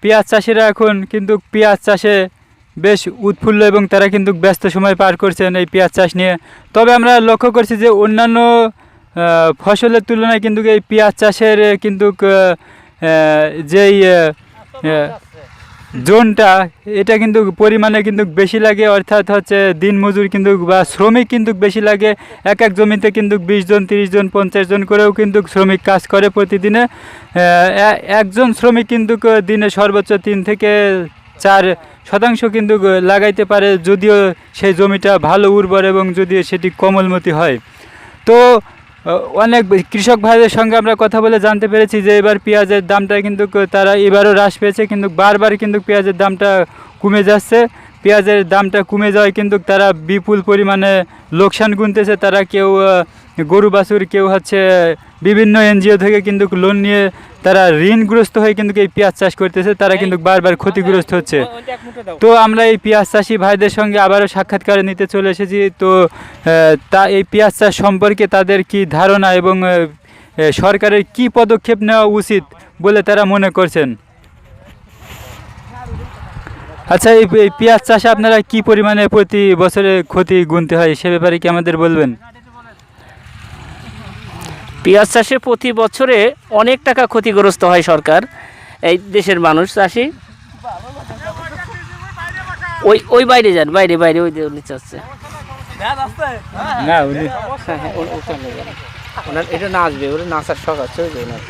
পেঁয়াজ চাষিরা এখন কিন্তু পেঁয়াজ চাষে বেশ উৎফুল্ল এবং তারা কিন্তু ব্যস্ত সময় পার করছেন এই পেঁয়াজ চাষ নিয়ে। তবে আমরা লক্ষ্য করছি যে অন্যান্য ফসলের তুলনায় কিন্তু এই পেঁয়াজ চাষের কিন্তু যেই জোনটা এটা কিন্তু পরিমাণে কিন্তু বেশি লাগে, অর্থাৎ হচ্ছে দিনমজুর কিন্তু বা শ্রমিক কিন্তু বেশি লাগে। এক এক জমিতে কিন্তু 20 জন 30 জন 50 জন করেও কিন্তু শ্রমিক কাজ করে প্রতিদিনে। একজন শ্রমিক কিন্তু দিনে সর্বোচ্চ 3 থেকে 4% কিন্তু লাগাইতে পারে, যদিও সেই জমিটা ভালো উর্বর এবং যদি সেটি কোমলমতি হয়। তো অনেক কৃষক ভাইদের সঙ্গে আমরা কথা বলে জানতে পেরেছি যে এবার পেঁয়াজের দামটা কিন্তু তারা এবারও হ্রাস পেয়েছে, কিন্তু বারবার কিন্তু পেঁয়াজের দামটা কমে যাচ্ছে। পেঁয়াজের দামটা কমে যাওয়ায় কিন্তু তারা বিপুল পরিমাণে লোকসান গুনতেছে। তারা কেউ গরু বাছুর, কেউ হচ্ছে বিভিন্ন এনজিও থেকে কিন্তু লোন নিয়ে তারা ঋণগ্রস্ত হয়ে কিন্তু এই পেঁয়াজ চাষ করতেছে, তারা কিন্তু বারবার ক্ষতিগ্রস্ত হচ্ছে। তো আমরা এই পেঁয়াজ চাষি ভাইদের সঙ্গে আবারও সাক্ষাৎকারে নিতে চলে এসেছি। তো এই পেঁয়াজ চাষ সম্পর্কে তাদের কি ধারণা এবং সরকারের কি পদক্ষেপ নেওয়া উচিত বলে তারা মনে করছেন। আচ্ছা, এই পেঁয়াজ চাষে আপনারা কি পরিমাণে প্রতি বছরে ক্ষতি গুনতে হয় সে ব্যাপারে কি আমাদের বলবেন? পেঁয়াজ চাষে প্রতি বছরে অনেক টাকা ক্ষতিগ্রস্ত হয় সরকার, এই দেশের মানুষ চাষি। ওই ওই বাইরে যান, বাইরে বাইরে ওই নিচে আসছে না উনি ওনার এটা নাচবে, ওরা নাচার শখ আছে ওই যে ওনার